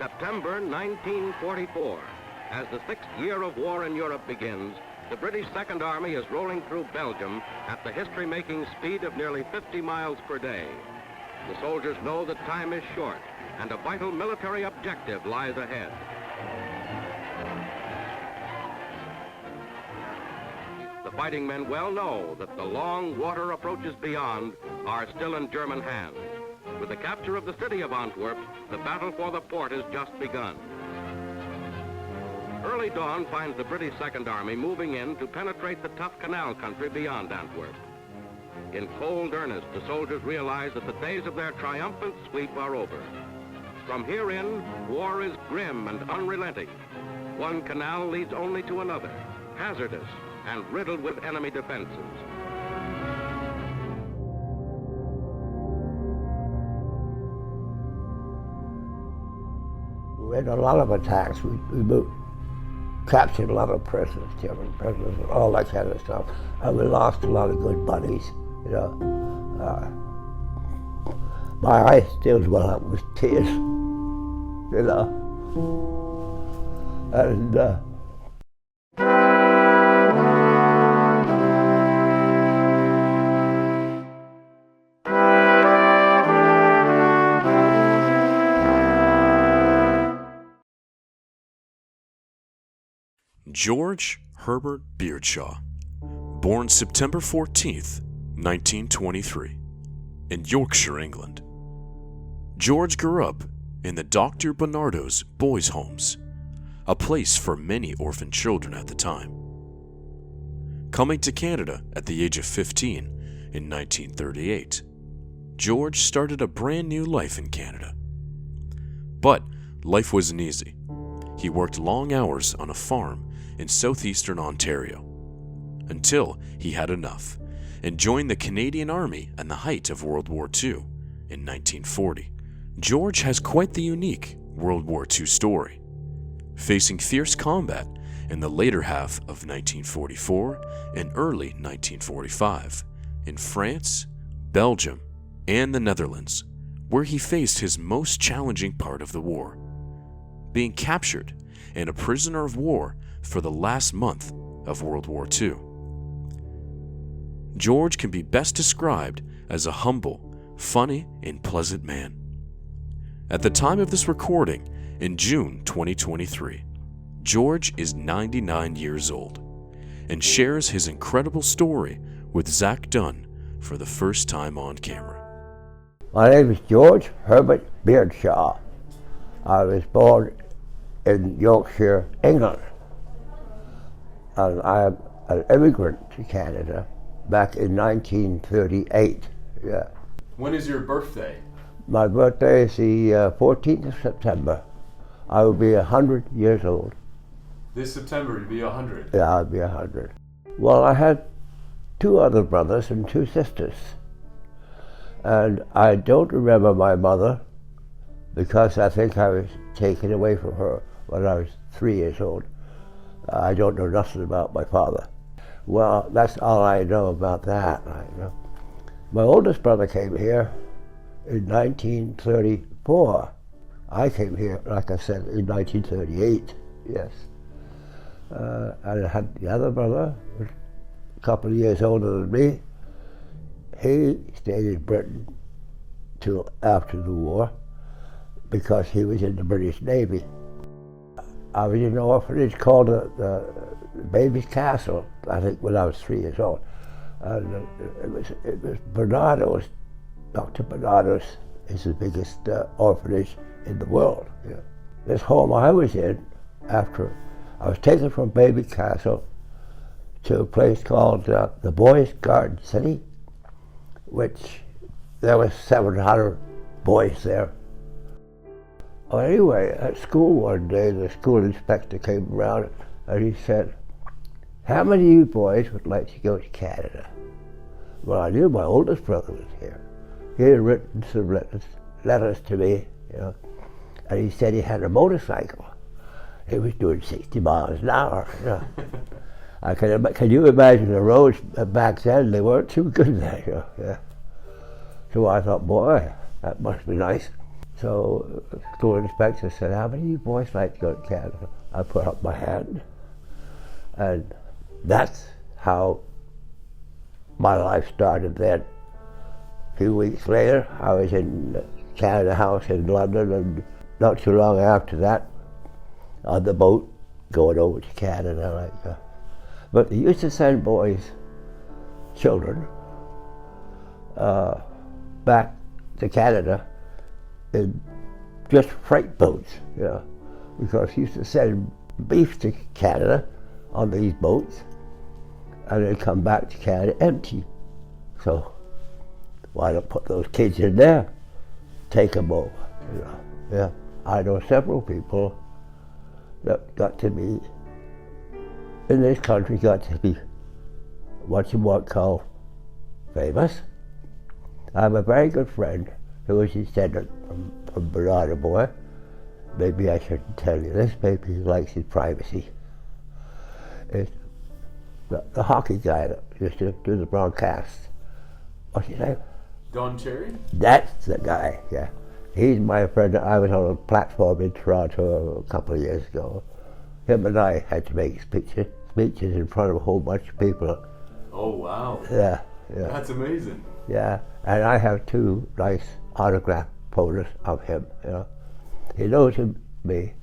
September 1944. As the sixth year of war in Europe begins, the British Second Army is rolling through Belgium at the history-making speed of nearly 50 miles per day. The soldiers know that time is short and a vital military objective lies ahead. The fighting men well know that the long water approaches beyond are still in German hands. With the capture of the city of Antwerp, the battle for the port has just begun. Early dawn finds the British Second Army moving in to penetrate the tough canal country beyond Antwerp. In cold earnest, the soldiers realize that the days of their triumphant sweep are over. From here in, war is grim and unrelenting. One canal leads only to another, hazardous and riddled with enemy defenses. We had a lot of attacks. We captured a lot of prisoners, German prisoners, and all that kind of stuff. And we lost a lot of good buddies, you know. My eyes still well up with tears, you know. And George Herbert Beardsaw, born September 14th, 1923, in Yorkshire, England. George grew up in the Dr. Barnardo Boys Homes, a place for many orphan children at the time. Coming to Canada at the age of 15 in 1938, George started a brand new life in Canada. But life wasn't easy. He worked long hours on a farm in southeastern Ontario until he had enough and joined the Canadian Army at the height of World War II in 1940. George has quite the unique World War II story, facing fierce combat in the later half of 1944 and early 1945 in France, Belgium, and the Netherlands, where he faced his most challenging part of the war, being captured and a prisoner of war for the last month of World War II. George can be best described as a humble, funny, and pleasant man. At the time of this recording, in June 2023, George is 99 years old and shares his incredible story with Zach Dunn for the first time on camera. my name is George Herbert Beardsaw. I was born in Yorkshire, England. And I am an immigrant to Canada back in 1938. Yeah. When is your birthday? My birthday is the 14th of September. I will be 100 years old. This September you'll be 100. Yeah, I'll be 100. Well, I had two other brothers and two sisters. And I don't remember my mother because I think I was taken away from her when I was 3 years old. I don't know nothing about my father. Well, that's all I know about that. My oldest brother came here in 1934. I came here, like I said, in 1938, yes. And I had the other brother, a couple of years older than me. He stayed in Britain till after the war because he was in the British Navy. I was in an orphanage called the Baby's Castle, I think, when I was 3 years old. And it was Barnardo's. Dr. Barnardo's is the biggest orphanage in the world. Yeah. This home I was in, after I was taken from Baby Castle to a place called the Boys Garden City, which there was 700 boys there. Well, anyway, at school one day, the school inspector came around and he said, "How many of you boys would like to go to Canada?" Well, I knew my oldest brother was here. He had written some letters to me, you know, and he said he had a motorcycle. He was doing 60 miles an hour. You know. Can you imagine the roads back then? They weren't too good there. You know, yeah. So I thought, boy, that must be nice. So school inspector said, how many of you boys like to go to Canada? I put up my hand. And that's how my life started then. A few weeks later, I was in Canada House in London, and not too long after that, on the boat, going over to Canada like that. But they used to send boys, children, back to Canada in just freight boats, you know, because they used to send beef to Canada on these boats, and they'd come back to Canada empty. So why not put those kids in there, take them over, you know? Yeah, I know several people that got to be, in this country, got to be what you might call famous. I have a very good friend who is descendant from Barnardo Boy. Maybe I shouldn't tell you this, maybe he likes his privacy. It's the hockey guy that used to do the broadcasts. What's his name? Don Cherry? That's the guy, yeah. He's my friend. I was on a platform in Toronto a couple of years ago. Him and I had to make speeches in front of a whole bunch of people. Oh, wow. Yeah. That's amazing. Yeah, and I have 2 nice autograph photos of him, you know. He knows me,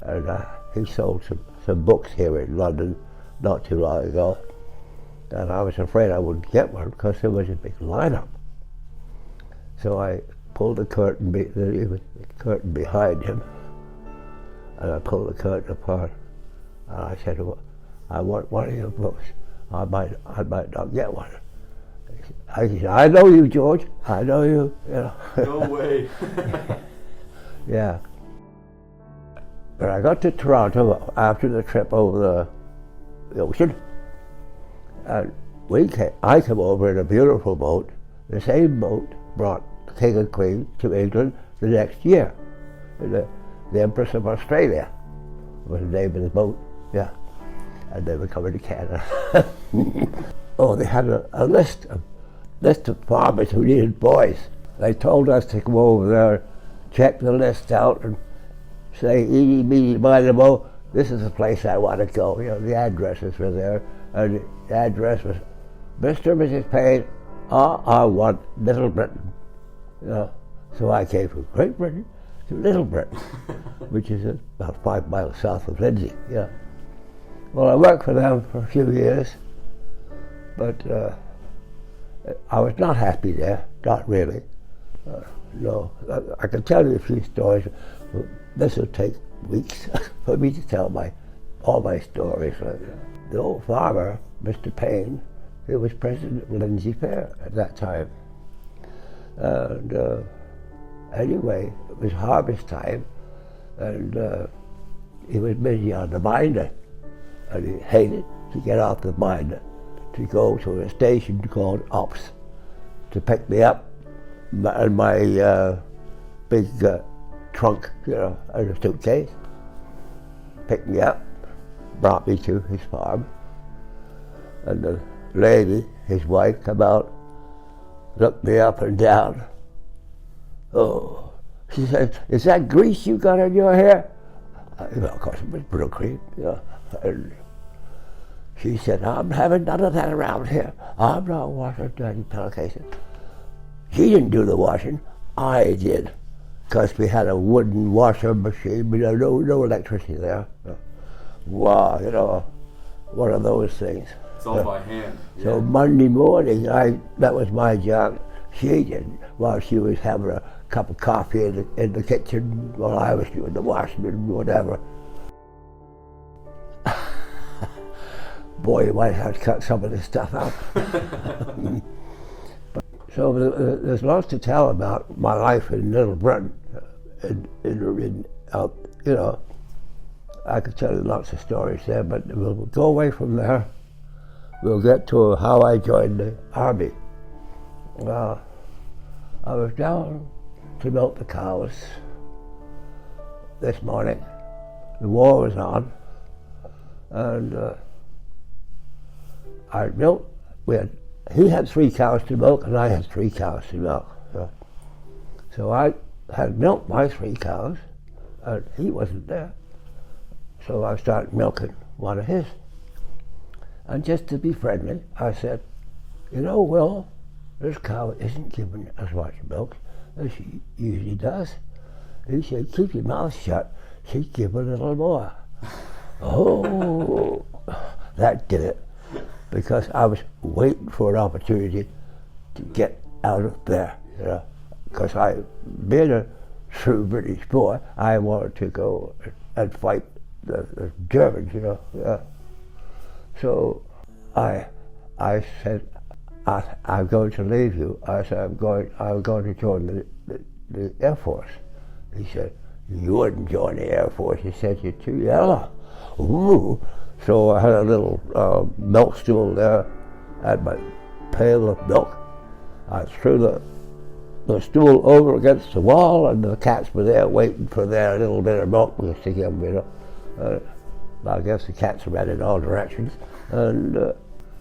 and he sold some books here in London not too long ago. And I was afraid I wouldn't get one because there was a big lineup. So I pulled the curtain, the curtain behind him, and I pulled the curtain apart. And I said, well, I want one of your books. I might not get one. I said, I know you, George. I know you. You know. No way. Yeah. But I got to Toronto after the trip over the ocean, and I came over in a beautiful boat. The same boat brought the King and Queen to England the next year. The Empress of Australia was the name of the boat. Yeah. And they were coming to Canada. Oh, they had a list of farmers who needed boys. They told us to go over there, check the list out, and say, eeny, meeny, miny, mo, this is the place I want to go. You know, the addresses were there, and the address was Mr. and Mrs. Payne, I want Little Britain. You know, so I came from Great Britain to Little Britain, which is about 5 miles south of Lindsay. Yeah. Well, I worked for them for a few years, but I was not happy there, not really. No, I can tell you a few stories. This will take weeks for me to tell all my stories. The old farmer, Mr. Payne, he was president of Lindsay Fair at that time. And anyway, it was harvest time, and he was busy on the binder, and he hated to get off the binder to go to a station called Ops to pick me up and my big trunk, you know, and a suitcase. Picked me up, brought me to his farm, and the lady, his wife, come out, looked me up and down. Oh, she said, "Is that grease you got in your hair?" You know, of course, it was Brill Cream, you know. And she said, "I'm having none of that around here. I'm not washing dirty pillowcases." She didn't do the washing, I did, because we had a wooden washer machine, you know, no electricity there. Wow, you know, one of those things. It's all by hand. Yeah. So Monday morning, that was my job. She didn't, while she was having a cup of coffee in the kitchen while I was doing the washing and whatever. Boy, you might have to cut some of this stuff out. So there's lots to tell about my life in Little Britain. You know, I could tell you lots of stories there, but we'll go away from there. We'll get to how I joined the army. I was down to milk the cows this morning. The war was on, and I milked. He had 3 cows to milk, and I had 3 cows to milk. So I had milked my 3 cows, and he wasn't there. So I started milking one of his. And just to be friendly, I said, you know, Will, this cow isn't giving as much milk as she usually does. He said, keep your mouth shut, she'd give a little more. Oh, that did it. Because I was waiting for an opportunity to get out of there, you know. Because being a true British boy, I wanted to go and fight the Germans, you know. Yeah. So I said, I'm going to leave you. I said, I'm going to join the Air Force. He said, you wouldn't join the Air Force. He said, you're too yellow. Ooh. So I had a little milk stool there, had my pail of milk. I threw the stool over against the wall, and the cats were there waiting for their little bit of milk to give them, you know. I guess the cats ran in all directions, and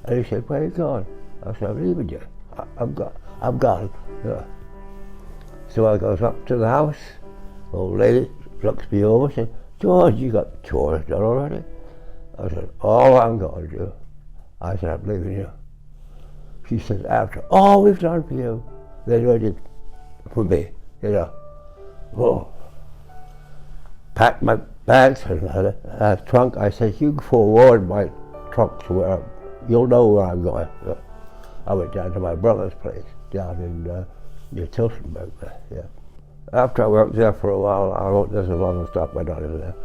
he said, where are you going? I said, I'm leaving you. I'm gone. Yeah. So I goes up to the house. Old lady looks me over and said, George, you got the chores done already? I said, all I'm going to do. I said, I'm leaving you. She said, after all we've done for you, then you did for me, you know. Well, packed my bags and a trunk. I said, you can forward my trunk to where you'll know where I'm going. I went down to my brother's place down in near Tilsonburg. Yeah. After I worked there for a while, there's a lot of stuff went on in there.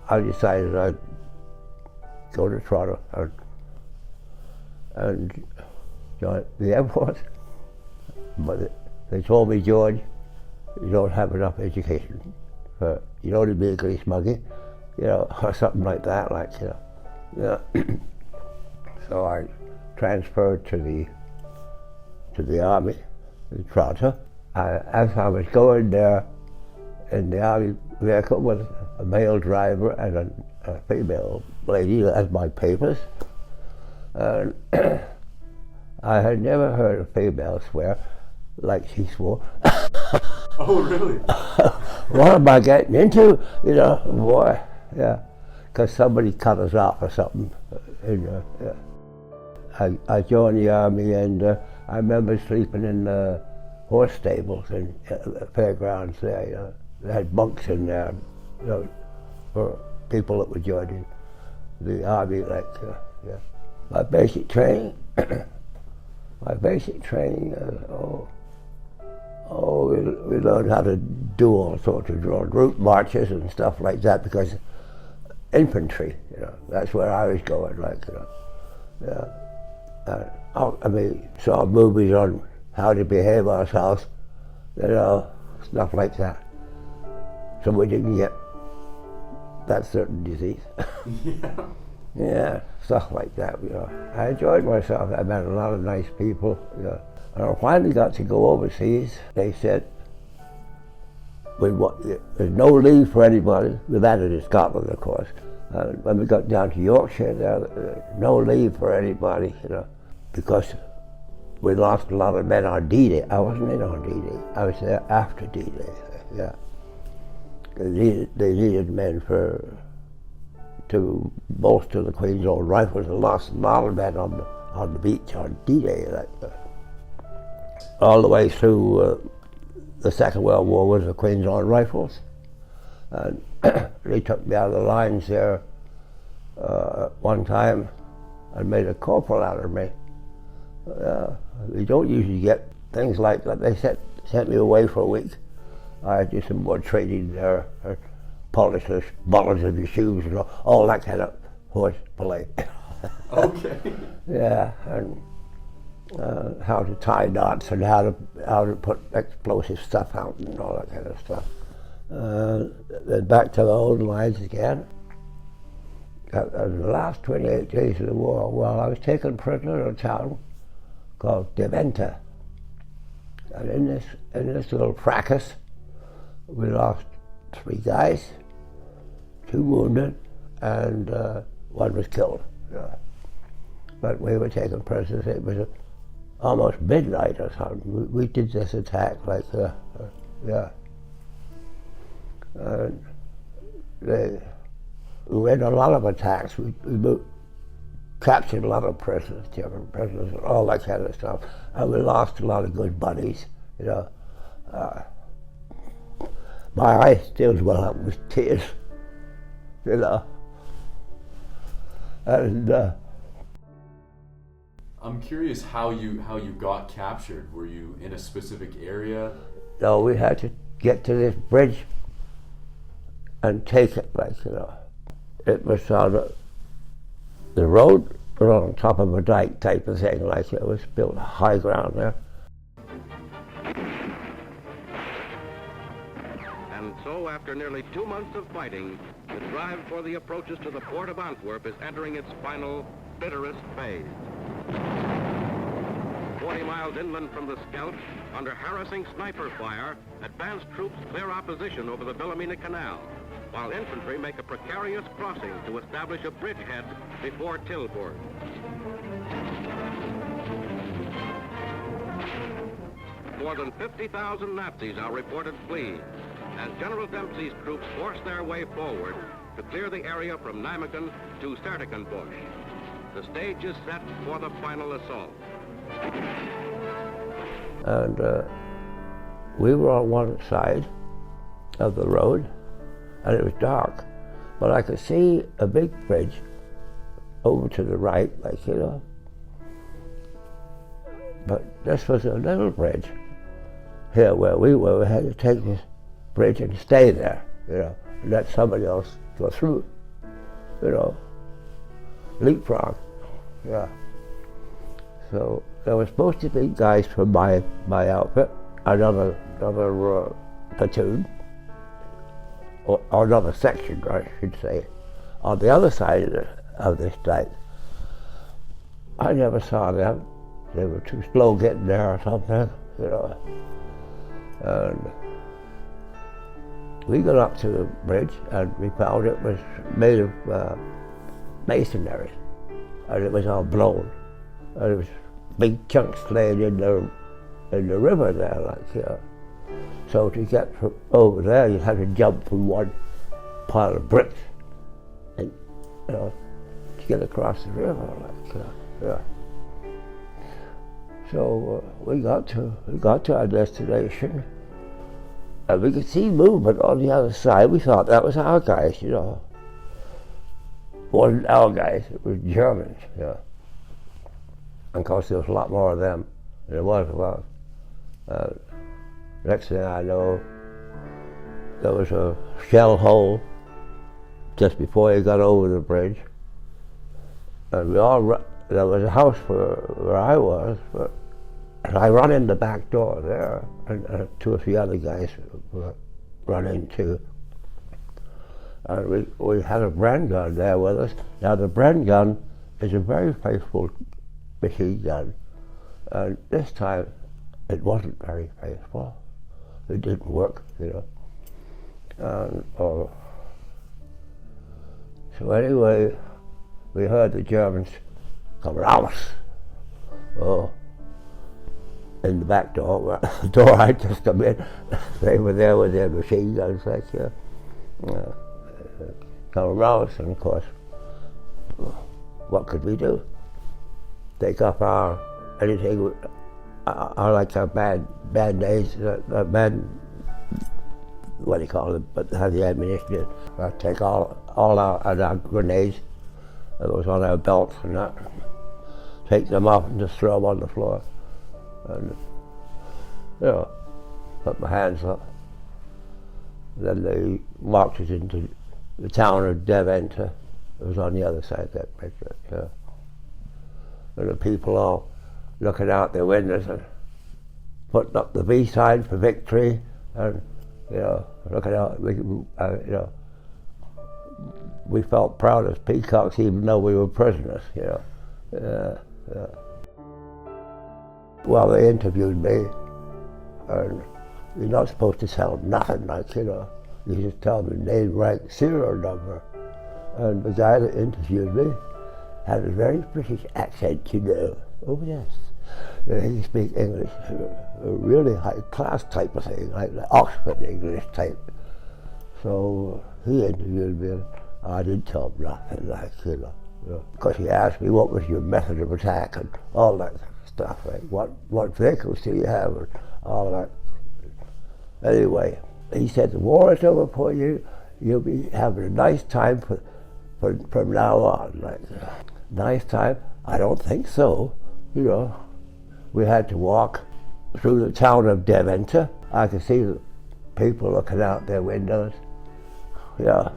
I decided I'd go to Toronto and join the Air Force. But they told me, George, you don't have enough education. You don't need to be a grease monkey, you know, or something like that, like, you know. Yeah. So I transferred to the Army in Toronto. As I was going there in the Army vehicle with a male driver and a female lady as my papers, and I had never heard a female swear like she swore. Oh, really? What am I getting into? You know, boy, yeah. Because somebody cut us off or something. And, yeah. I joined the Army, and I remember sleeping in the horse stables and the fairgrounds there. You know. They had bunks in there, you know, for people that were joining the Army. Like, yeah. My basic training. We learned how to do all sorts of drills, route marches and stuff like that, because infantry, you know, that's where I was going, like, you know. Yeah. I mean, saw movies on how to behave ourselves, you know, stuff like that. So we didn't get that certain disease. Yeah. Yeah, stuff like that, you know. I enjoyed myself. I met a lot of nice people, you know. And I finally got to go overseas. They said, there's no leave for anybody. We landed in Scotland, of course. And when we got down to Yorkshire, there no leave for anybody, you know, because we lost a lot of men on D-Day. I wasn't in on D-Day. I was there after D-Day, yeah. They needed men to bolster the Queen's Own Rifles, and lost a lot of men on the beach on D-Day. All the way through the Second World War was the Queen's Own Rifles. And they took me out of the lines there one time and made a corporal out of me. You don't usually get things like that. They sent me away for a week. I did some more training there, polish the buttons of your shoes and all that kind of horse play. Okay. Yeah, and how to tie knots and how to put explosive stuff out and all that kind of stuff. Then back to the old lines again. The last 28 days of the war, well, I was taken prisoner in a town called Deventer. And in this little fracas, we lost 3 guys, 2 wounded, and 1 was killed. Yeah. But we were taken prisoners. It was almost midnight or something. We did this attack like, yeah. And we had a lot of attacks. We captured a lot of prisoners, German prisoners, and all that kind of stuff. And we lost a lot of good buddies, you know. My eyes still well up with tears, you know. And I'm curious how you got captured. Were you in a specific area? no, we had to get to this bridge and take it, like, you know. It was on the road was on top of a dike type of thing, like it was built high ground there. And so, after nearly 2 months of fighting, the drive for the approaches to the port of Antwerp is entering its final, bitterest phase. 40 miles inland from the Scheldt, under harassing sniper fire, advanced troops clear opposition over the Wilhelmina Canal, while infantry make a precarious crossing to establish a bridgehead before Tilburg. More than 50,000 Nazis are reported fleeing, as General Dempsey's troops force their way forward to clear the area from Nijmegen to Sertikenbosch. The stage is set for the final assault. And we were on one side of the road, and it was dark, but I could see a big bridge over to the right, like, you know. But this was a little bridge here where we were. We had to take this bridge and stay there, you know, and let somebody else go through, you know, leapfrog, yeah. So there were supposed to be guys from my outfit, another platoon, or another section, I should say, on the other side of this dike. I never saw them. They were too slow getting there or something, you know. And we got up to the bridge and we found it was made of masonry, and it was all blown. And there was big chunks laying in the river there, like, you know. So to get from over there, you had to jump from one pile of bricks, and, you know, to get across the river, like, yeah. So we got to our destination, and we could see movement on the other side. We thought that was our guys, you know. It wasn't our guys, it was Germans, you know. And of course there was a lot more of them than there was of us. Next thing I know, there was a shell hole just before you got over the bridge, and there was a house where I was, but I run in the back door there, and two or three other guys run in too. And we had a Bren gun there with us. Now the Bren gun is a very faithful machine gun, and this time it wasn't very faithful. It didn't work, you know. So anyway, we heard the Germans come raus. Oh, in the back door, the door I just come in, they were there with their machine guns, like, come raus, and of course, what could we do? Take off anything, like our band-aids, band, what do you call them, but have the ammunition. Take all our grenades that was on our belts and that, take them off and just throw them on the floor. And, you know, put my hands up. Then they walked us into the town of Deventer. It was on the other side of that bridge, yeah. And the people all looking out their windows and putting up the V sign for victory, and, you know, looking out, you know, we felt proud as peacocks even though we were prisoners, you know. Yeah. Well, they interviewed me, and you're not supposed to tell nothing, like, you know. You just tell them name, rank, serial number. And the guy that interviewed me had a very British accent, you know. Oh yes. He speak English, a really high class type of thing, like the Oxford English type. So he interviewed me, and I didn't tell him nothing, like, you know. Because he asked me what was your method of attack and all that stuff, like what vehicles do you have and all that. Anyway, he said the war is over for you. You'll be having a nice time from now on. Like, nice time? I don't think so. You know, we had to walk through the town of Deventer. I could see the people looking out their windows. Yeah,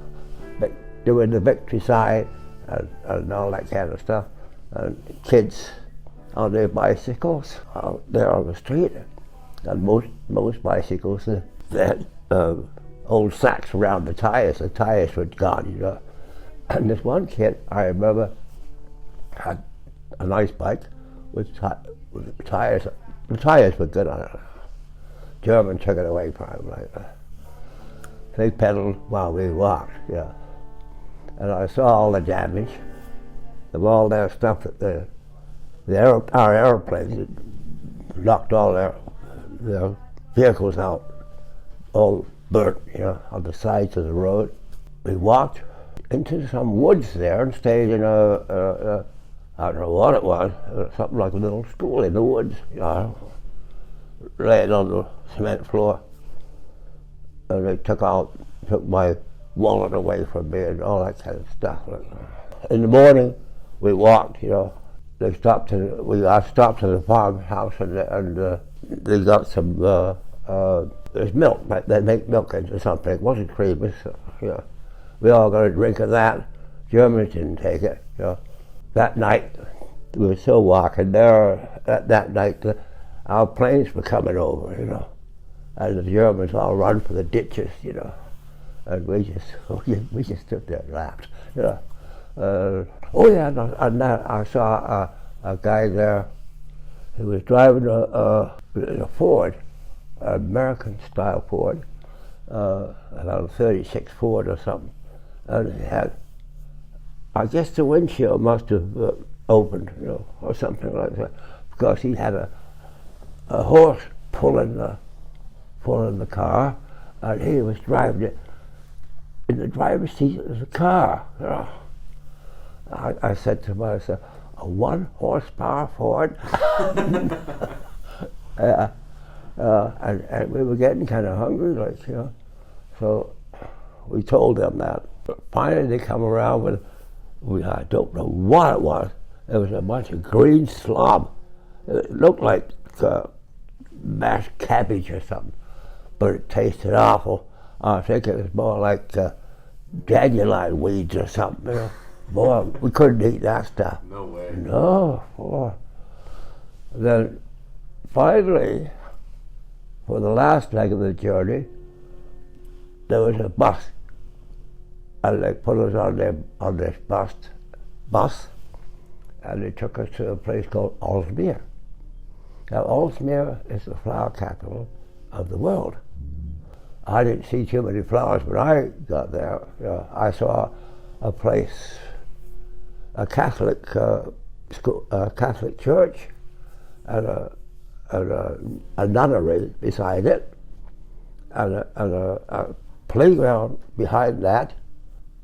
doing the victory sign and all that kind of stuff. And kids on their bicycles out there on the street. And most bicycles, they had old sacks around the tires were gone, you know. And this one kid, I remember, had a nice bike with tires. The tires were good on it. German took it away from him. Like, they pedaled while we walked, yeah. And I saw all the damage of all their stuff that our airplanes knocked all their vehicles out, all burnt, you know, on the sides of the road. We walked into some woods there and stayed in a I don't know what it was, something like a little school in the woods, you know, laying on the cement floor. And they took my wallet away from me and all that kind of stuff. In the morning, we walked, you know. I stopped at the farmhouse and they got some, there's milk, they make milk into something. It wasn't cream, you know. We all got a drink of that. Germans didn't take it, you know. That night, we were still walking there. That night, our planes were coming over, you know. And the Germans all run for the ditches, you know. And we just stood there and laughed, you know. Oh yeah, and I saw a guy there who was driving a Ford, an American-style Ford, about a 36 Ford or something. And he had, I guess the windshield must have opened, you know, or something like that, because he had a horse pulling the car, and he was driving it in the driver's seat of the car. You know. I said to myself, a 1 horsepower Ford? And we were getting kind of hungry, like, you know. So we told them that. But finally they come around with, I don't know what it was. It was a bunch of green slop. It looked like mashed cabbage or something, but it tasted awful. I think it was more like dandelion weeds or something, you know. Boy, we couldn't eat that stuff. No way. No, boy. Then finally, for the last leg of the journey, there was a bus, and they put us on this bus, and they took us to a place called Ellesmere. Now, Ellesmere is the flower capital of the world. I didn't see too many flowers when I got there. I saw a place, a Catholic school, a Catholic church, and a nunnery beside it, and a playground behind that,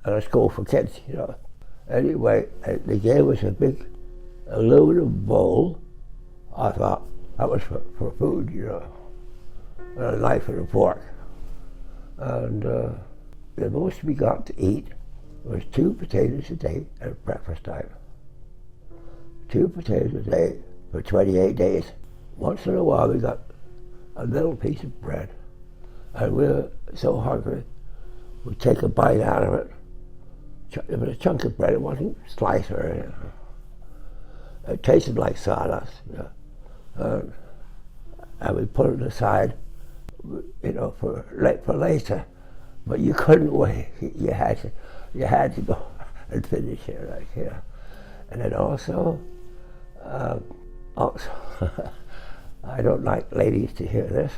and a school for kids, you know. Anyway, they gave us a big aluminum bowl. I thought that was for food, you know, and a knife and a fork. And the most we got to eat was 2 potatoes a day at breakfast time. 2 potatoes a day for 28 days. Once in a while we got a little piece of bread, and we were so hungry we'd take a bite out of it. It was a chunk of bread, it wasn't sliced or anything. It tasted like sawdust, you know. And we put it aside, you know, for later. But you couldn't wait. You had to go and finish it, like, you know. And then also, I don't like ladies to hear this.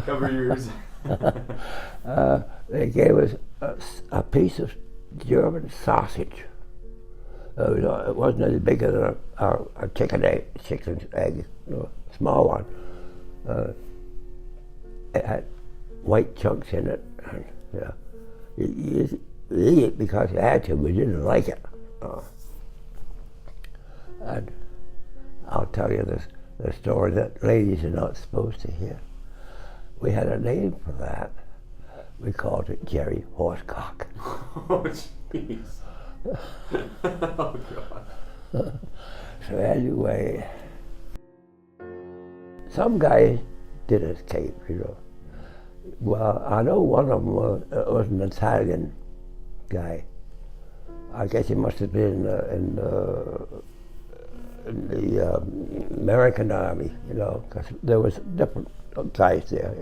Cover your ears. They gave us a piece of German sausage, It wasn't any bigger than a chicken's egg, small one. It had white chunks in it. And, you eat it because you had to, but you didn't like it. And I'll tell you the story that ladies are not supposed to hear. We had a name for that. We called it Jerry Horsecock. Oh, jeez. Oh, God. So anyway, some guys did escape, Well, I know one of them was an Italian guy. I guess he must have been in the American Army, because there was different guys there,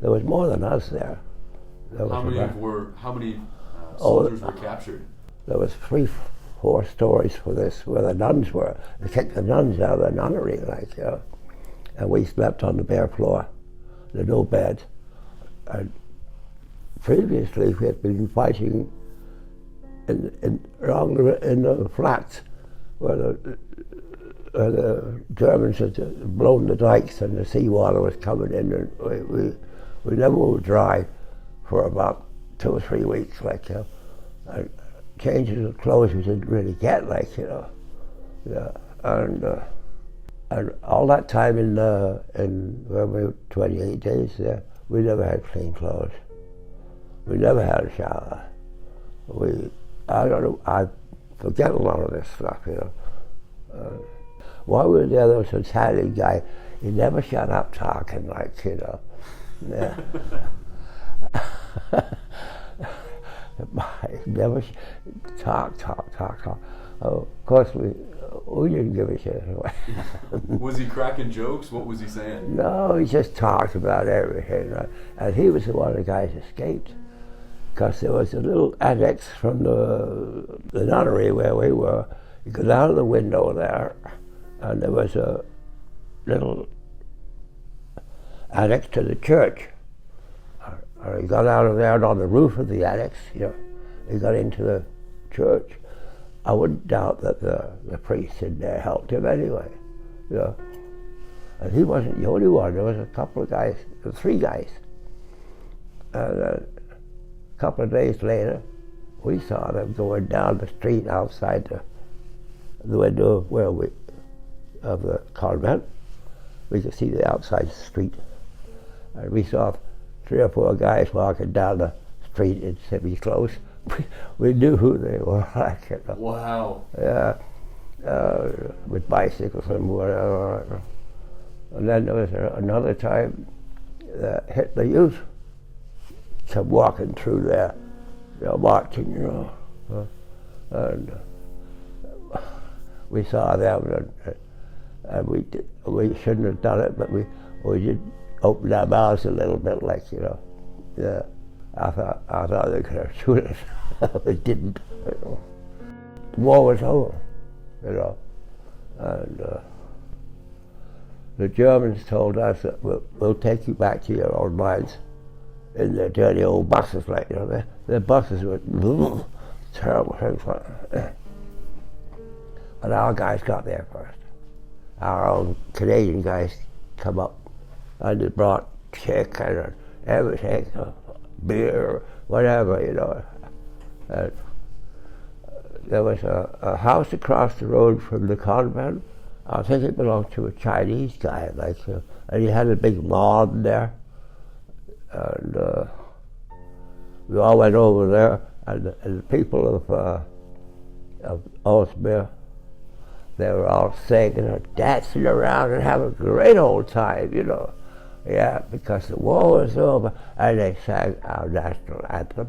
there was more than us there. How many soldiers were captured? There was 3-4 stories for this, where the nuns were. They kicked the nuns out of the nunnery, and we slept on the bare floor. There were no beds. And previously, we had been fighting in the flats, where the Germans had blown the dikes and the seawater was coming in, and we never were dry for about 2 or 3 weeks, and changes of clothes we didn't really get, and all that time in when we were 28 days there, we never had clean clothes. We never had a shower. I don't know, I forget a lot of this stuff, While we were there was an Italian guy, he never shut up talking, Yeah. He never talk. Oh, of course, we didn't give a shit anyway. Was he cracking jokes? What was he saying? No, he just talked about everything, And he was the one of the guys escaped, because there was a little annex from the nunnery where we were. You go down to the window there, and there was a little annex to the church. He got out of there and on the roof of the annex, he got into the church. I wouldn't doubt that the priest in there helped him anyway, And he wasn't the only one. There was a couple of guys, 3 guys. And a couple of days later, we saw them going down the street outside the window of the convent. We could see the outside street. And we saw 3 or 4 guys walking down the street in semi-clothes. We knew who they were. Wow. Yeah, with bicycles and whatever. And then there was another time that Hitler Youth come walking through there, marching, and we saw them, and we shouldn't have done it, but we did open our mouths a little bit, Yeah, I thought they could have shoot us. We didn't. The war was over, and the Germans told us that we'll take you back to your old mines in their dirty old buses, their buses were terrible things like that. And our guys got there first. Our own Canadian guys come up, and they brought chicken and everything, beer, whatever, And there was a house across the road from the convent. I think it belonged to a Chinese guy, and he had a big lawn there. And we all went over there, and the people of Osmere, they were all singing and dancing around and having a great old time, Yeah, because the war was over, and they sang our national anthem.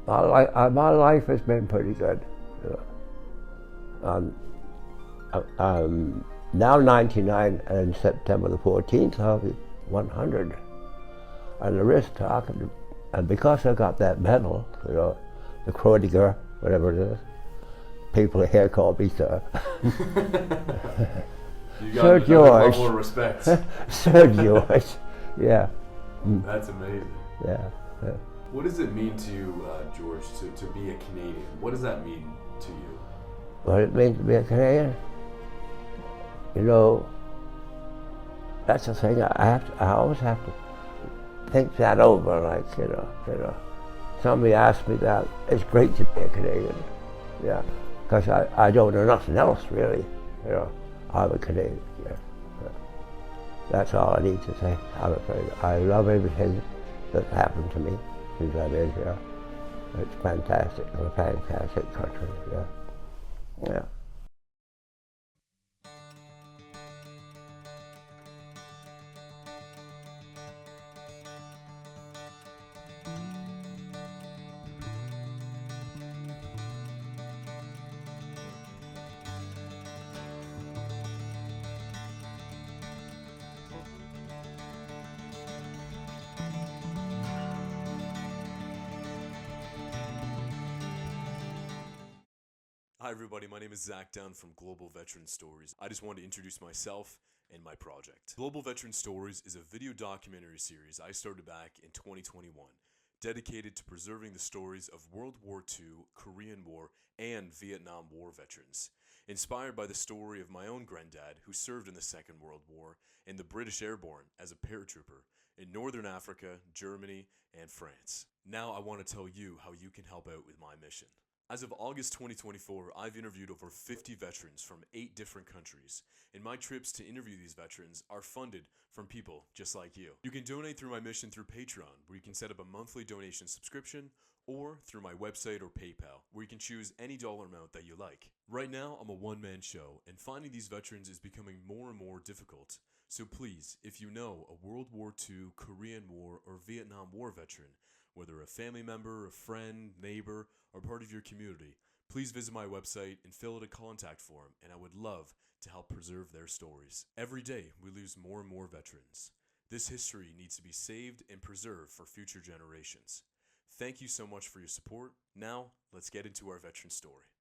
My life has been pretty good. You know. I'm now 99, and September the 14th I'll be 100. And the wrist talking, and because I got that medal, you know, the Krodiger, whatever it is, people here call me Sir. Sir George. More respect. Sir George, yeah. That's amazing. Yeah. What does it mean to you, George, to be a Canadian? What does that mean to you? What it means to be a Canadian? You know, that's the thing. I always have to think that over. Like you know, somebody asked me that. It's great to be a Canadian. Yeah, because I don't know nothing else really. You know, I'm a Canadian. Yeah. That's all I need to say. I love everything that's happened to me since I've been here. It's fantastic. It's a fantastic country. Yeah. Yeah. Hi everybody, my name is Zach Dunn from Global Veteran Stories. I just wanted to introduce myself and my project. Global Veteran Stories is a video documentary series I started back in 2021, dedicated to preserving the stories of World War II, Korean War, and Vietnam War veterans. Inspired by the story of my own granddad who served in the Second World War in the British Airborne as a paratrooper in Northern Africa, Germany, and France. Now I want to tell you how you can help out with my mission. As of August 2024, I've interviewed over 50 veterans from 8 different countries, and my trips to interview these veterans are funded from people just like you. You can donate through my mission through Patreon, where you can set up a monthly donation subscription, or through my website or PayPal, where you can choose any dollar amount that you like. Right now, I'm a one-man show, and finding these veterans is becoming more and more difficult. So please, if you know a World War II, Korean War, or Vietnam War veteran, whether a family member, a friend, neighbor, or part of your community, please visit my website and fill out a contact form, and I would love to help preserve their stories. Every day, we lose more and more veterans. This history needs to be saved and preserved for future generations. Thank you so much for your support. Now, let's get into our veteran story.